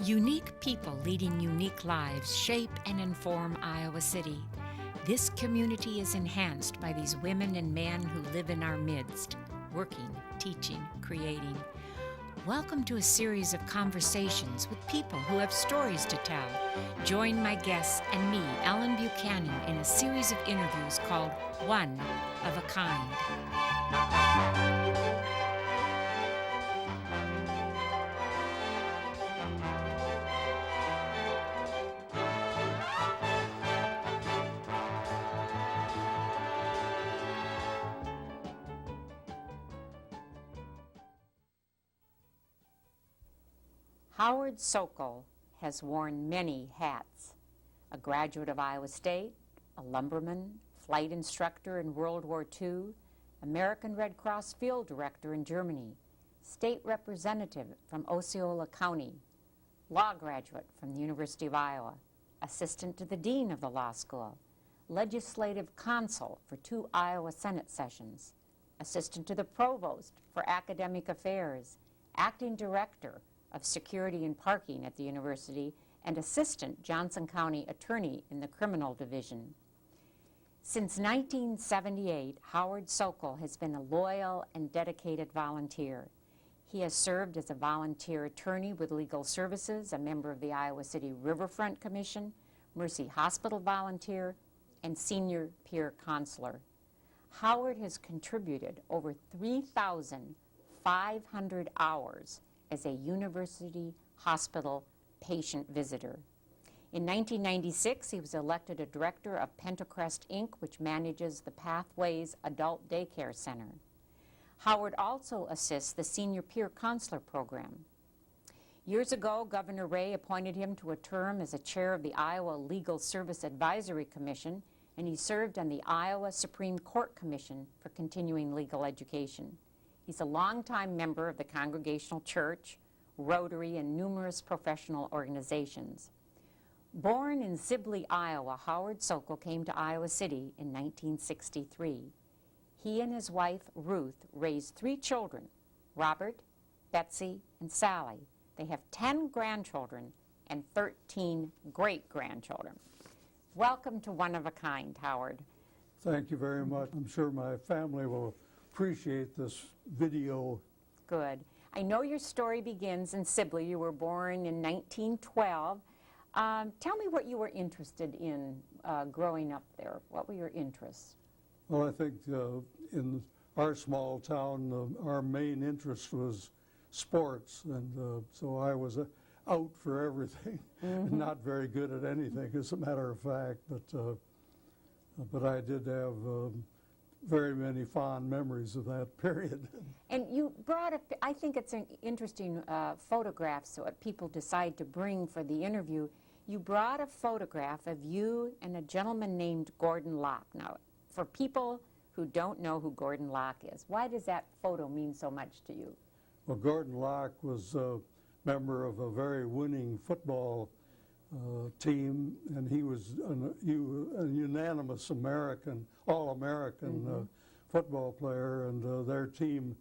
Unique people leading unique lives shape and inform Iowa City. This community is enhanced by these women and men who live in our midst, working, teaching, creating. Welcome to a series of conversations with people who have stories to tell. Join my guests and me, Ellen Buchanan, in a series of interviews called One of a Kind. Howard Sokol has worn many hats. A graduate of Iowa State, a lumberman, flight instructor in World War II, American Red Cross field director in Germany, state representative from Osceola County, law graduate from the University of Iowa, assistant to the dean of the law school, legislative counsel for 2 Iowa Senate sessions, assistant to the provost for academic affairs, acting director of security and parking at the university, and assistant Johnson County attorney in the criminal division. Since 1978, Howard Sokol has been a loyal and dedicated volunteer. He has served as a volunteer attorney with Legal Services, a member of the Iowa City Riverfront Commission, Mercy Hospital volunteer, and senior peer counselor. Howard has contributed over 3,500 hours as a university hospital patient visitor. In 1996, he was elected a director of Pentacrest, Inc., which manages the Pathways Adult Daycare Center. Howard also assists the Senior Peer Counselor Program. Years ago, Governor Ray appointed him to a term as a chair of the Iowa Legal Service Advisory Commission, and he served on the Iowa Supreme Court Commission for Continuing Legal Education. He's a longtime member of the Congregational Church, Rotary, and numerous professional organizations. Born in Sibley, Iowa, Howard Sokol came to Iowa City in 1963. He and his wife, Ruth, raised 3 children, Robert, Betsy, and Sally. They have 10 grandchildren and 13 great-grandchildren. Welcome to One of a Kind, Howard. Thank you very much. I'm sure my family will appreciate this video. Good. I know your story begins in Sibley. You were born in 1912. Tell me what you were interested in growing up there. What were your interests? Well, I think in our small town, our main interest was sports, and so I was out for everything, and not very good at anything, as a matter of fact. But I did have very many fond memories of that period. And you brought up, I think it's an interesting photograph, so what people decide to bring for the interview. You brought a photograph of you and a gentleman named Gordon Locke. Now, for people who don't know who Gordon Locke is, why does that photo mean so much to you? Well, Gordon Locke was a member of a very winning football team, and he was a unanimous American, all-American football player, and their team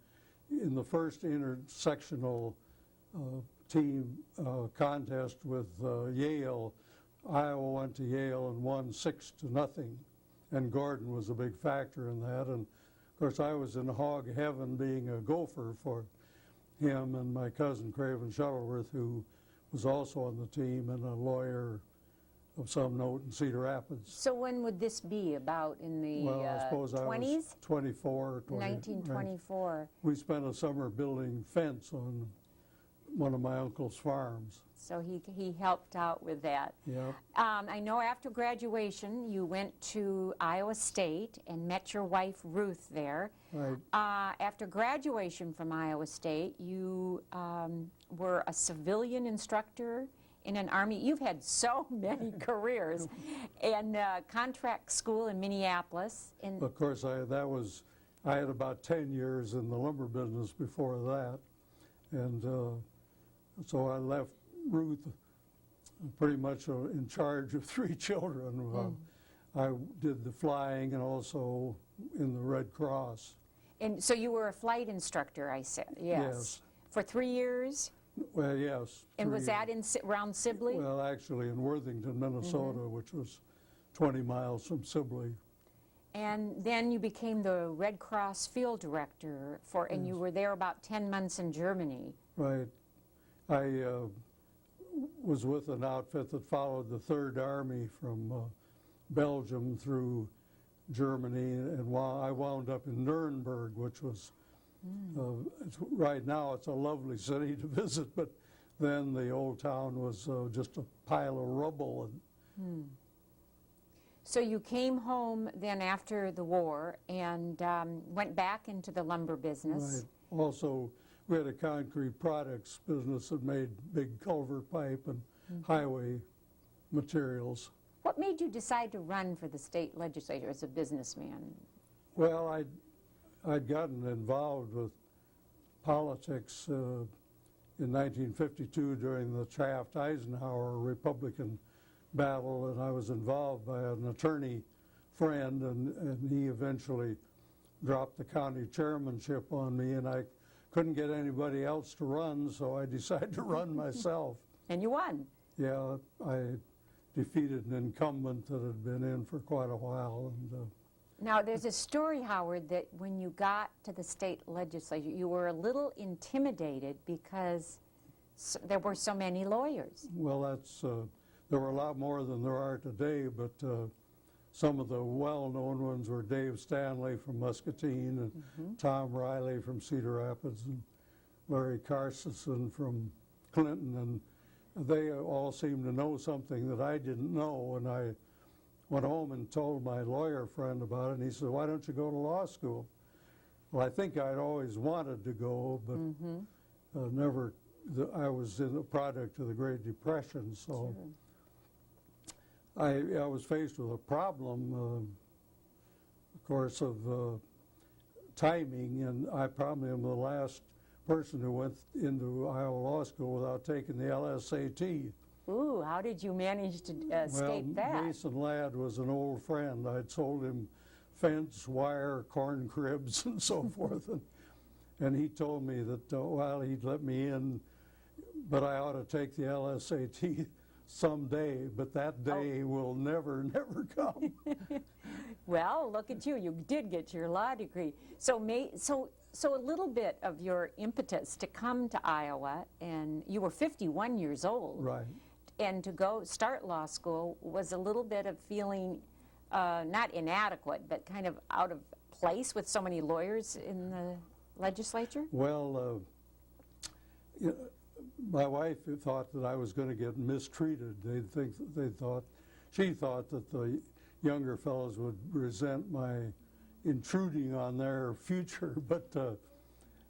in the first intersectional team contest with Yale, Iowa went to Yale and won 6-0, and Gordon was a big factor in that. And of course I was in hog heaven being a gopher for him and my cousin Craven Shuttleworth, who was also on the team and a lawyer of some note in Cedar Rapids. So when would this be, about in the 20s? Well, I suppose I was 24 or 20. 1924. Right. We spent a summer building fence on one of my uncle's farms. So he helped out with that. Yep. I know after graduation you went to Iowa State and met your wife Ruth there. Right. After graduation from Iowa State, you were a civilian instructor in an Army. You've had so many careers. And contract school in Minneapolis. Of course, I had about 10 years in the lumber business before that. And So I left Ruth pretty much in charge of 3 children. I did the flying and also in the Red Cross. And so you were a flight instructor, I said, yes. Yes. For 3 years? Well, yes. And 3 was that in around Sibley? Well, actually in Worthington, Minnesota, which was 20 miles from Sibley. And then you became the Red Cross field director and you were there about 10 months in Germany. Right. I was with an outfit that followed the Third Army from Belgium through Germany, and I wound up in Nuremberg, which was, right now it's a lovely city to visit, but then the old town was just a pile of rubble. So you came home then after the war and went back into the lumber business. Right. Also, we had a concrete products business that made big culvert pipe and highway materials. What made you decide to run for the state legislature as a businessman? Well, I'd gotten involved with politics in 1952 during the Taft-Eisenhower Republican battle, and I was involved by an attorney friend, and he eventually dropped the county chairmanship on me, and I couldn't get anybody else to run, so I decided to run myself. And you won. Yeah, I defeated an incumbent that had been in for quite a while. And now, there's a story, Howard, that when you got to the state legislature, you were a little intimidated because there were so many lawyers. well, there were a lot more than there are today, but some of the well-known ones were Dave Stanley from Muscatine, and Tom Riley from Cedar Rapids, and Larry Carstensen from Clinton, and they all seemed to know something that I didn't know, and I went home and told my lawyer friend about it, and he said, "Why don't you go to law school?" Well, I think I'd always wanted to go, but never. I was in a product of the Great Depression, so I was faced with a problem, of course, of timing, and I probably am the last person who went into Iowa Law School without taking the LSAT. Ooh, how did you manage to escape that? Well, Mason Ladd was an old friend. I'd sold him fence, wire, corn cribs, and so forth. And he told me that, well, he'd let me in, but I ought to take the LSAT someday, but that day will never, never come. Well, look at you. You did get your law degree. So a little bit of your impetus to come to Iowa, and you were 51 years old. Right. And to go start law school was a little bit of feeling not inadequate, but kind of out of place with so many lawyers in the legislature? Well, my wife thought that I was going to get mistreated. She thought that the younger fellows would resent my intruding on their future, but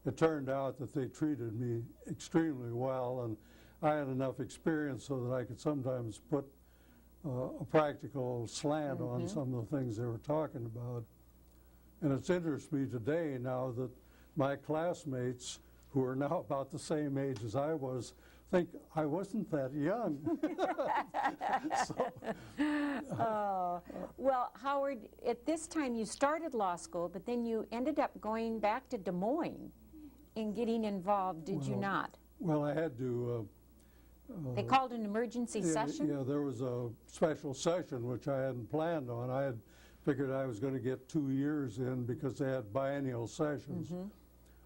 it turned out that they treated me extremely well, and I had enough experience so that I could sometimes put a practical slant on some of the things they were talking about. And it's interesting me today now that my classmates, who are now about the same age as I was, think I wasn't that young. Well, Howard, at this time you started law school, but then you ended up going back to Des Moines and getting involved, did you not? Well, I had to. They called an emergency session? Yeah, there was a special session which I hadn't planned on. I had figured I was going to get 2 years in because they had biennial sessions.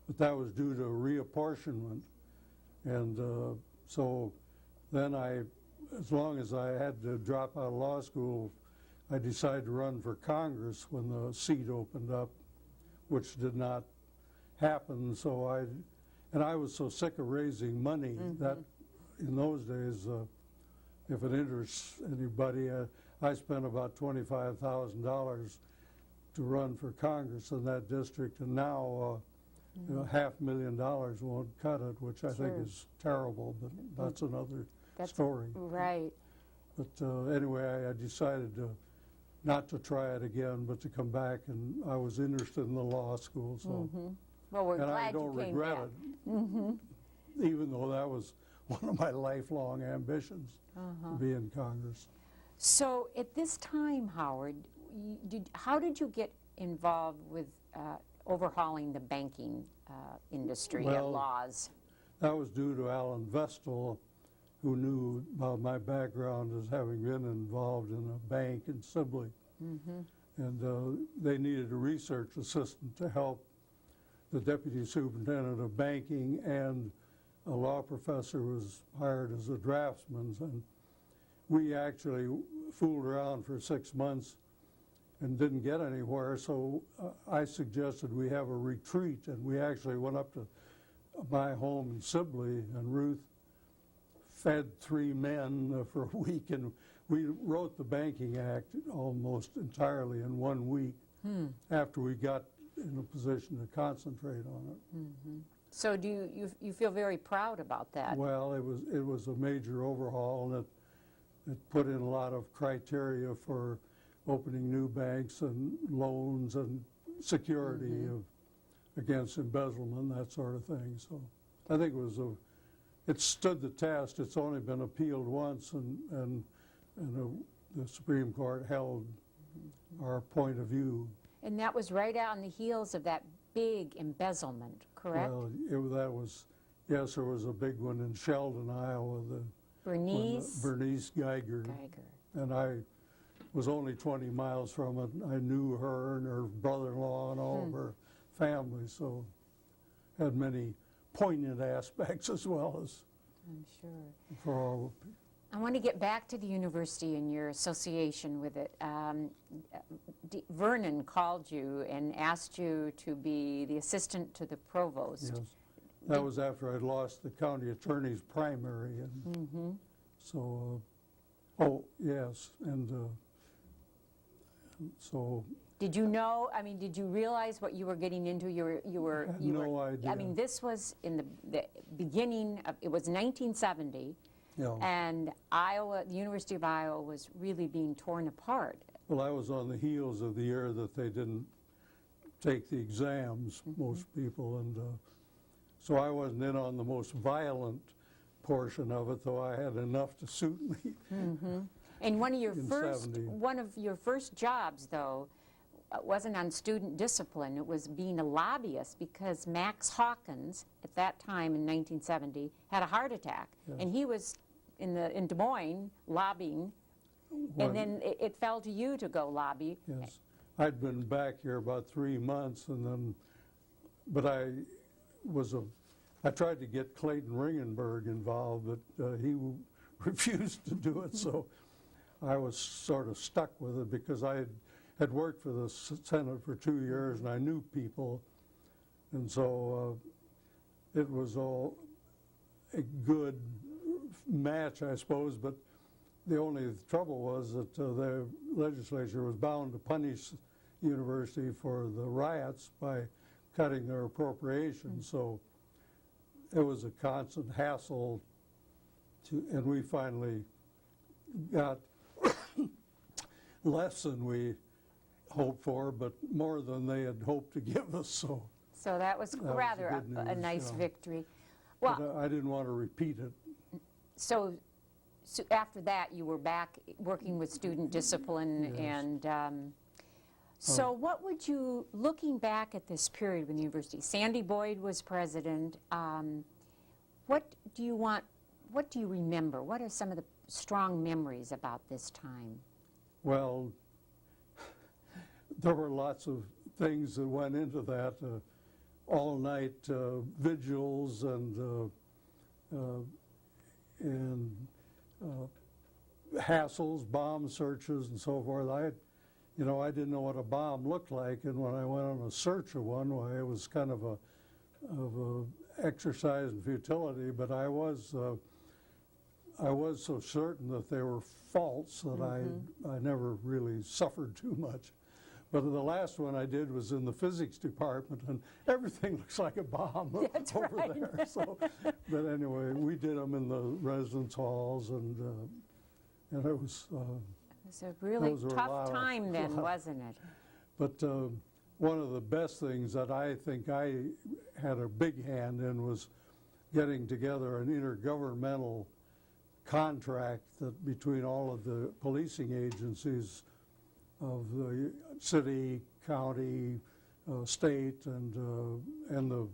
But that was due to reapportionment. And so then as long as I had to drop out of law school, I decided to run for Congress when the seat opened up, which did not happen. So I was so sick of raising money that in those days, if it interests anybody, I spent about $25,000 to run for Congress in that district, and now $500,000 won't cut it, which I think is terrible, but that's another story. Right. But anyway, I decided not to try it again, but to come back, and I was interested in the law school. So, Well, we're and glad I don't you came regret back. it, even though that was one of my lifelong ambitions to be in Congress. So at this time, Howard, how did you get involved with overhauling the banking industry and Well, laws? That was due to Alan Vestal, who knew about my background as having been involved in a bank in Sibley. And they needed a research assistant to help the deputy superintendent of banking, and a law professor was hired as a draftsman. And we actually fooled around for 6 months and didn't get anywhere, so I suggested we have a retreat, and we actually went up to my home in Sibley, and Ruth fed 3 men for a week, and we wrote the Banking Act almost entirely in 1 week after we got in a position to concentrate on it. So do you feel very proud about that? Well, it was a major overhaul, and it put in a lot of criteria for opening new banks and loans and security against embezzlement, that sort of thing. So I think it stood the test. It's only been appealed once, and the Supreme Court held our point of view. And that was right on the heels of that big embezzlement, correct? Well, yes, there was a big one in Sheldon, Iowa. Bernice Geiger. And I was only 20 miles from it. I knew her and her brother-in-law and all of her family, so had many poignant aspects as well as I'm sure. for all. I want to get back to the university and your association with it. Vernon called you and asked you to be the assistant to the provost. Yes, that was after I'd lost the county attorney's primary, and so oh yes, and so. Did you know? I mean, did you realize what you were getting into? I had no idea. I mean, this was in the beginning of. It was 1970. Yeah. And Iowa, the University of Iowa, was really being torn apart. Well, I was on the heels of the year that they didn't take the exams, most people, and so I wasn't in on the most violent portion of it, though I had enough to suit me. And one of your in first jobs, though, wasn't on student discipline. It was being a lobbyist, because Max Hawkins, at that time in 1970, had a heart attack, and he was in Des Moines lobbying, and then it fell to you to go lobby. Yes, I'd been back here about 3 months, and then, but I tried to get Clayton Ringenberg involved, but he refused to do it, so I was sort of stuck with it, because I had worked for the Senate for 2 years, and I knew people, and so it was all a good match, I suppose, but the only trouble was that the legislature was bound to punish the university for the riots by cutting their appropriations, so it was a constant hassle, and we finally got less than we hoped for, but more than they had hoped to give us. So that was rather a nice victory. Well, but I didn't want to repeat it. So after that, you were back working with student discipline, Yes. and so what would you, looking back at this period with the university, Sandy Boyd was president, what do you remember? What are some of the strong memories about this time? Well, there were lots of things that went into that, all-night vigils and hassles, bomb searches, and so forth. I didn't know what a bomb looked like, and when I went on a search of one, why, it was kind of a exercise in futility. But I was so certain that they were false that I never really suffered too much. But the last one I did was in the physics department, and everything looks like a bomb over there. So, but anyway, we did them in the residence halls, and it was. It was a really tough time then, wasn't it? But one of the best things that I think I had a big hand in was getting together an intergovernmental contract that between all of the policing agencies of the city, county, state, and the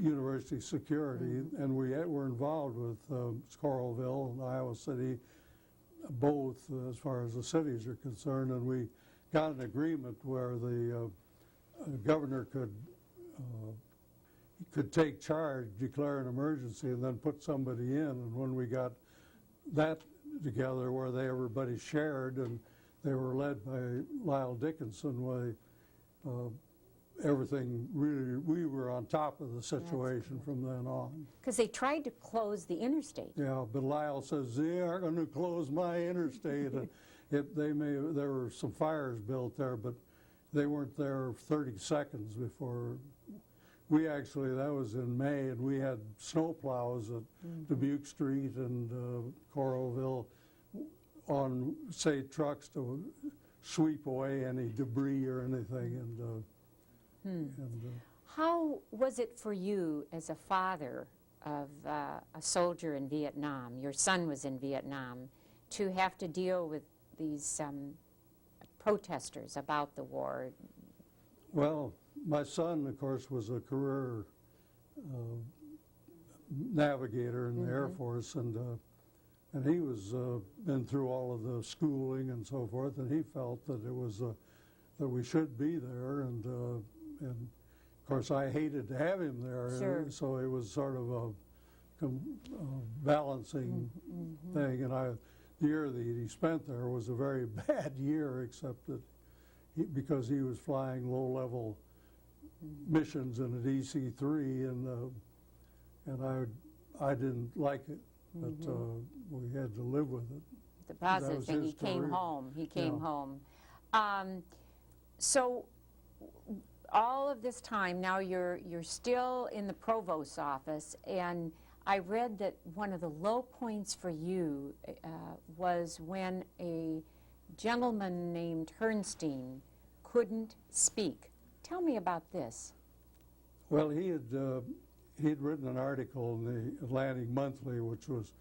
university security, and we were involved with Coralville and Iowa City, both as far as the cities are concerned, and we got an agreement where the governor could take charge, declare an emergency, and then put somebody in. And when we got that together, where everybody shared, and they were led by Lyle Dickinson, everything really, we were on top of the situation from then on. Because they tried to close the interstate. Yeah, but Lyle says, they aren't going to close my interstate. And there were some fires built there, but they weren't there 30 seconds before. We actually, that was in May, and we had snow plows at Dubuque Street and Coralville on, say, trucks to sweep away any debris or anything. How was it for you as a father of a soldier in Vietnam, your son was in Vietnam, to have to deal with these protesters about the war? Well, my son, of course, was a career navigator in the Air Force, and he was been through all of the schooling and so forth, and he felt that it was that we should be there, and of course I hated to have him there, Sure. So it was sort of a balancing thing, and the year that he spent there was a very bad year, except that because he was flying low-level missions in a DC-3, and I didn't like it, but we had to live with it. The positive thing, he came home. He came home. So all of this time, now you're still in the provost's office, and I read that one of the low points for you was when a gentleman named Herrnstein couldn't speak. Tell me about this. Well, he'd written an article in the Atlantic Monthly, which was,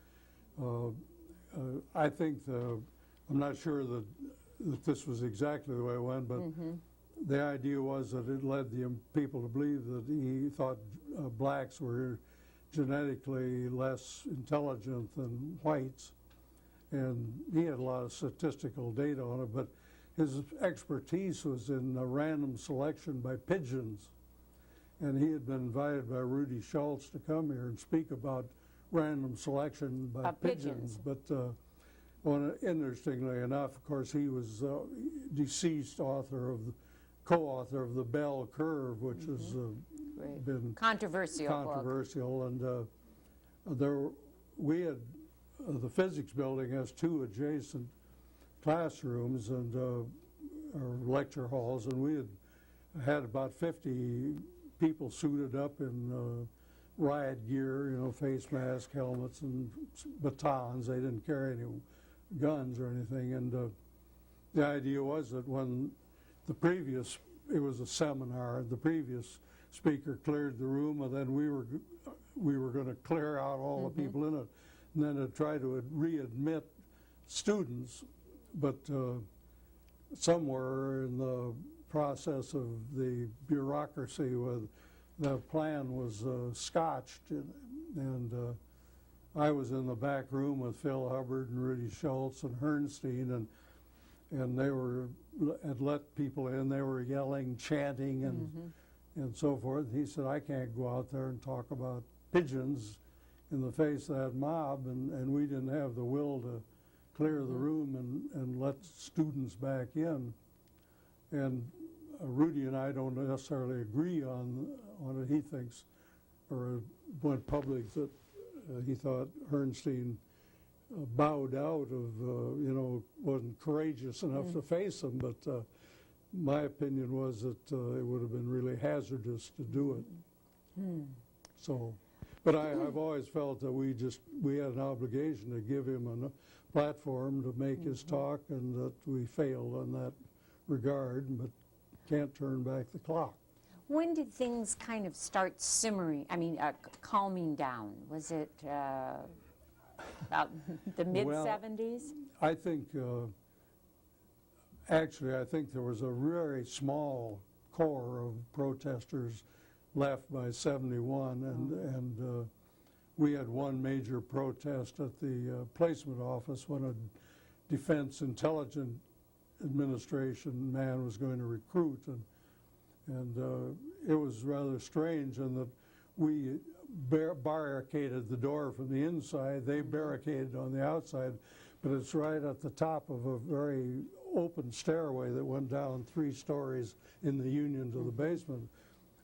I think I'm not sure that this was exactly the way it went, but the idea was that it led the people to believe that he thought blacks were genetically less intelligent than whites, and he had a lot of statistical data on it, but his expertise was in random selection by pigeons, and he had been invited by Rudy Schultz to come here and speak about random selection by pigeons. But interestingly enough, of course, he was deceased co-author of the Bell Curve, which has been controversial, and we had the physics building has two adjacent classrooms and or lecture halls, and we had about 50 people suited up in riot gear, face masks, helmets, and batons. They didn't carry any guns or anything, and the idea was that when it was a seminar, the previous speaker cleared the room, and then we were going to clear out all the people in it, and then to try to readmit students, but somewhere in the process of the bureaucracy, the plan was scotched, and I was in the back room with Phil Hubbard and Rudy Schultz and Herrnstein, and they had let people in. They were yelling, chanting, and so forth. He said, I can't go out there and talk about pigeons in the face of that mob, and we didn't have the will to clear the room and let students back in. And Rudy and I don't necessarily agree on it. He thinks, or went public, that he thought Herrnstein bowed out of, wasn't courageous enough to face them, but my opinion was that it would have been really hazardous to do it. So, but I've always felt that we had an obligation to give him a platform to make his talk, and that we failed on that regard, but can't turn back the clock. When did things kind of start simmering, calming down? Was it about the mid-'70s? I think, actually, I think there was a very small core of protesters left by '71, and we had one major protest at the placement office when a Defense Intelligence Administration man was going to recruit, and it was rather strange in that we barricaded the door from the inside, they barricaded on the outside, but it's right at the top of a very open stairway that went down 3 stories in the Union to the basement,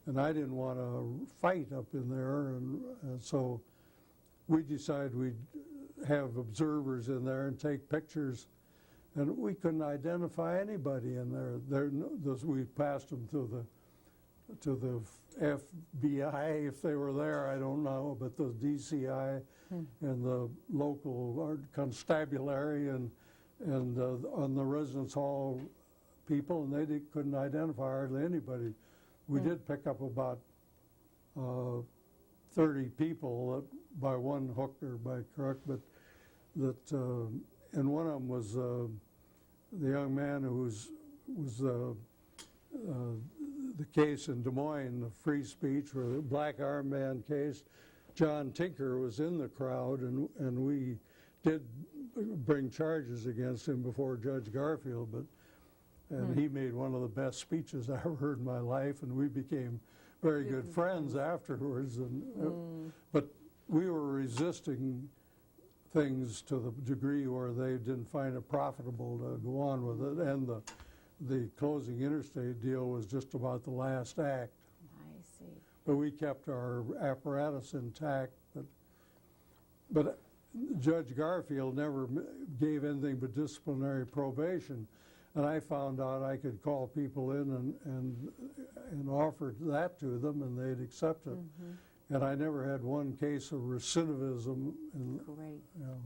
and I didn't want to fight up in there, and so we decided we'd have observers in there and take pictures, and we couldn't identify anybody in there. We passed them to the FBI if they were there, I don't know, but the DCI and the local constabulary and on the residence hall people, and they couldn't identify hardly anybody. We did pick up about 30 people by one hook or by crook, but and one of them was the young man who was the case in Des Moines, the free speech or the black armband case. John Tinker was in the crowd, and we did bring charges against him before Judge Garfield, and he made one of the best speeches I ever heard in my life, and we became very good friends afterwards. But we were resisting things to the degree where they didn't find it profitable to go on with it, and the closing interstate deal was just about the last act. I see. But we kept our apparatus intact. But Judge Garfield never gave anything but disciplinary probation, and I found out I could call people in and offer that to them, and they'd accept it. And I never had one case of recidivism. Great. You know.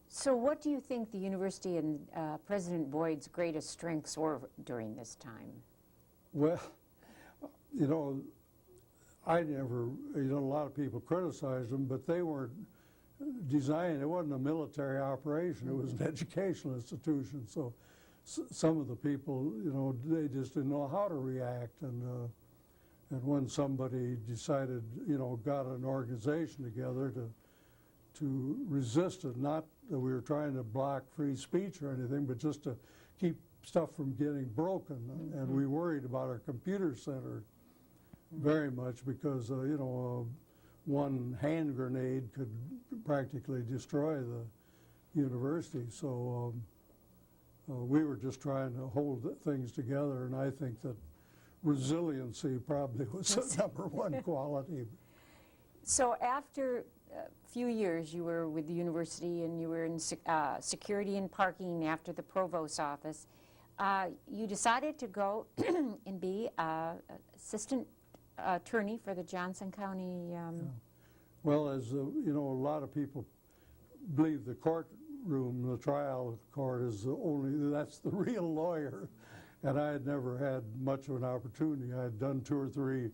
So what do you think the university and President Boyd's greatest strengths were during this time? Well, you know, I never, a lot of people criticized them, but they weren't designed, it wasn't a military operation, it was an educational institution. So some of the people, they just didn't know how to react. And when somebody decided, got an organization together to resist it, not that we were trying to block free speech or anything, but just to keep stuff from getting broken. And we worried about our computer center very much because, one hand grenade could practically destroy the university. So we were just trying to hold things together, and I think that resiliency probably was the #1 quality. So after a few years you were with the university and you were in security and parking after the provost's office, you decided to go and be assistant attorney for the Johnson County. Well, as a lot of people believe the courtroom, the trial court is that's the real lawyer. And I had never had much of an opportunity. I had done 2 or 3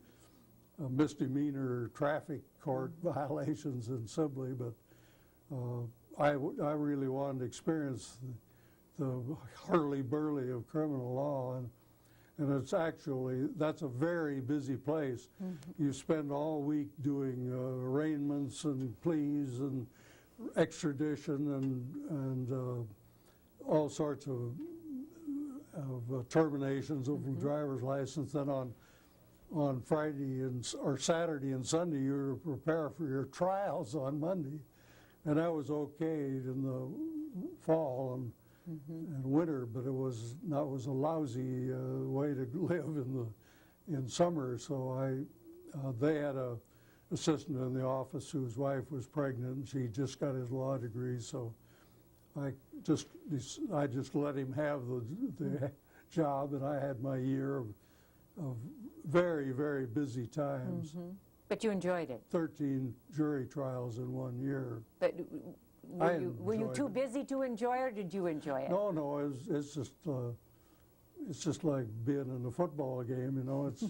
misdemeanor traffic court violations in Sibley, but I really wanted to experience the hurly-burly of criminal law. And it's actually, that's a very busy place. You spend all week doing arraignments and pleas and extradition and all sorts of terminations of driver's license. Then on Friday or Saturday and Sunday, you prepare for your trials on Monday, and that was okay in the fall and winter, but it was a lousy way to live in summer. So they had a assistant in the office whose wife was pregnant, and she just got his law degree. So I just let him have the job, and I had my year of very, very busy times. But you enjoyed it. 13 jury trials in 1 year. But were you too busy to enjoy it, or did you enjoy it? No, it's just it's just like being in a football game, you know. It's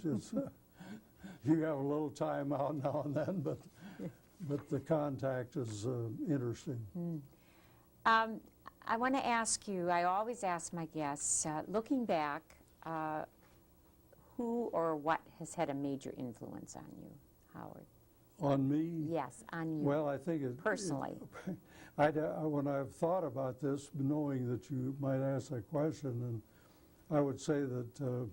you have a little time out now and then, but the contact is interesting. I want to ask you, I always ask my guests, looking back, who or what has had a major influence on you, Howard? On me? Yes, on you. Well, I think it personally. When I've thought about this, knowing that you might ask that question, and I would say that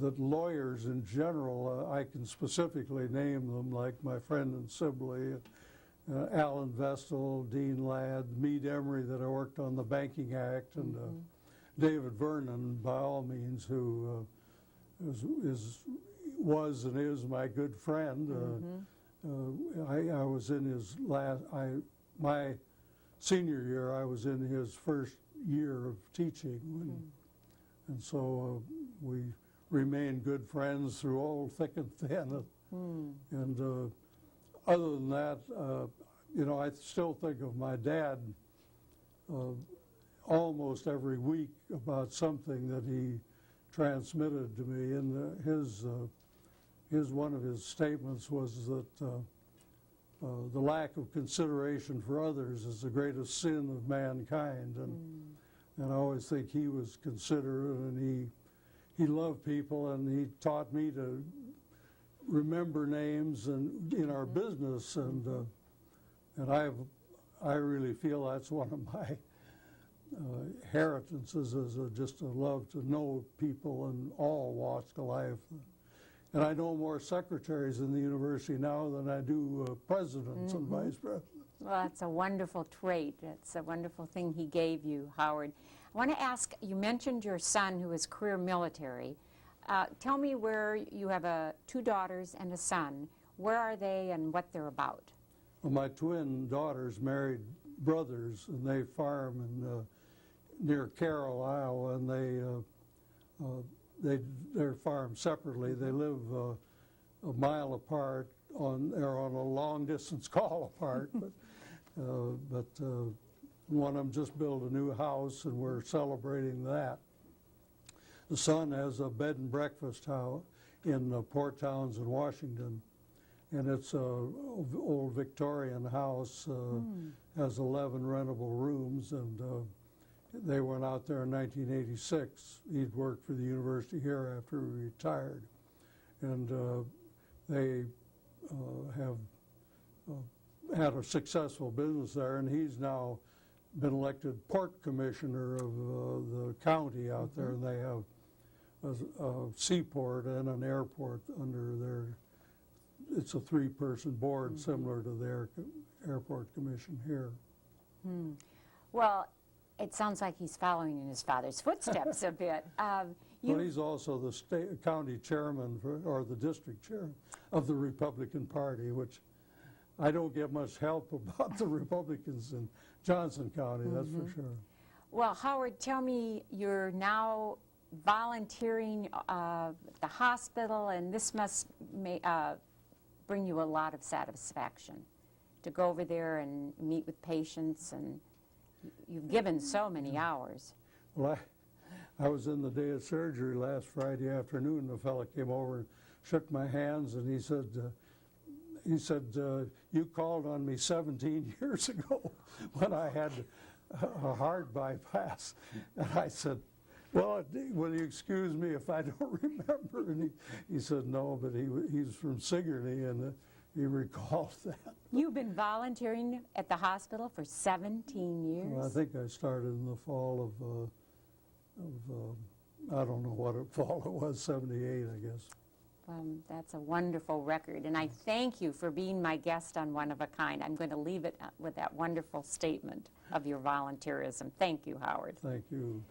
that lawyers in general, I can specifically name them, like my friend in Sibley, Alan Vestal, Dean Ladd, Meade Emery that I worked on the Banking Act, and David Vernon, by all means, who was and is my good friend. I was in his my senior year, I was in his first year of teaching, and so we remained good friends through all thick and thin. And other than that, you know, I still think of my dad almost every week about something that he transmitted to me. And one of his statements was that the lack of consideration for others is the greatest sin of mankind. And I always think he was considerate, and he loved people, and he taught me to remember names and in our business, and I really feel that's one of my inheritances, is just a love to know people in all walks of life. And I know more secretaries in the university now than I do presidents and vice presidents. Well, that's a wonderful trait. It's a wonderful thing he gave you, Howard. I want to ask, you mentioned your son who is career military. Tell me where you have 2 daughters and a son. Where are they and what they're about? Well, my twin daughters married brothers, and they farm in near Carroll, Iowa, and they're farmed separately. They live a mile apart. They're on a long distance call apart, but one of them just built a new house, and we're celebrating that. The son has a bed and breakfast house in Port Townsend, Washington, and it's an old Victorian house, has 11 rentable rooms, and they went out there in 1986. He'd worked for the university here after he retired, and they have had a successful business there, and he's now been elected port commissioner of the county out there, and they have a seaport and an airport under their, it's a 3-person board similar to their airport commission here. Well, it sounds like he's following in his father's footsteps a bit. Well, he's also the county chairman or the district chair of the Republican Party, which I don't get much help about the Republicans in Johnson County, that's for sure. Well, Howard, tell me, you're now volunteering at the hospital, and this must bring you a lot of satisfaction to go over there and meet with patients, and you've given so many hours. Well, I was in the day of surgery last Friday afternoon. The fellow came over and shook my hands, and he said, you called on me 17 years ago when I had a heart bypass. And I said, well, will you excuse me if I don't remember? And he said, no, but he's from Sigourney, and he recalled that. You've been volunteering at the hospital for 17 years? Well, I think I started in the fall of I don't know what fall it was, 78, I guess. That's a wonderful record, and I thank you for being my guest on One of a Kind. I'm going to leave it with that wonderful statement of your volunteerism. Thank you, Howard. Thank you.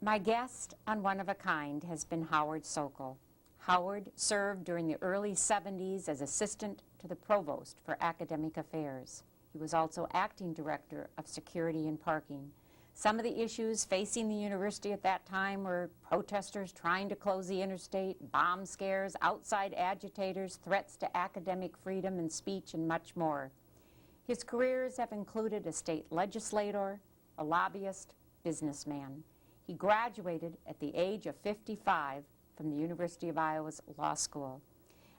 My guest on One of a Kind has been Howard Sokol. Howard served during the early 70s as assistant to the provost for academic affairs. He was also acting director of security and parking. Some of the issues facing the university at that time were protesters trying to close the interstate, bomb scares, outside agitators, threats to academic freedom and speech, and much more. His careers have included a state legislator, a lobbyist, businessman. He graduated at the age of 55 from the University of Iowa's Law School.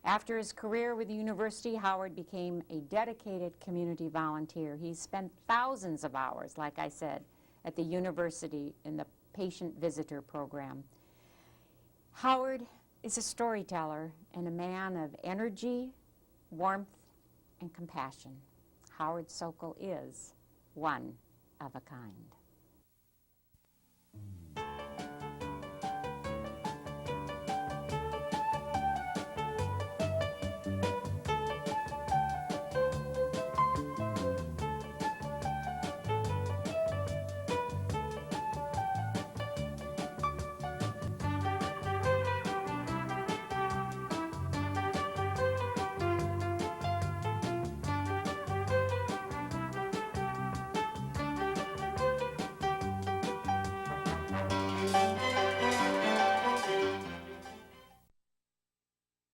After his career with the university, Howard became a dedicated community volunteer. He spent thousands of hours, like I said, at the university in the patient visitor program. Howard is a storyteller and a man of energy, warmth, and compassion. Howard Sokol is one of a kind.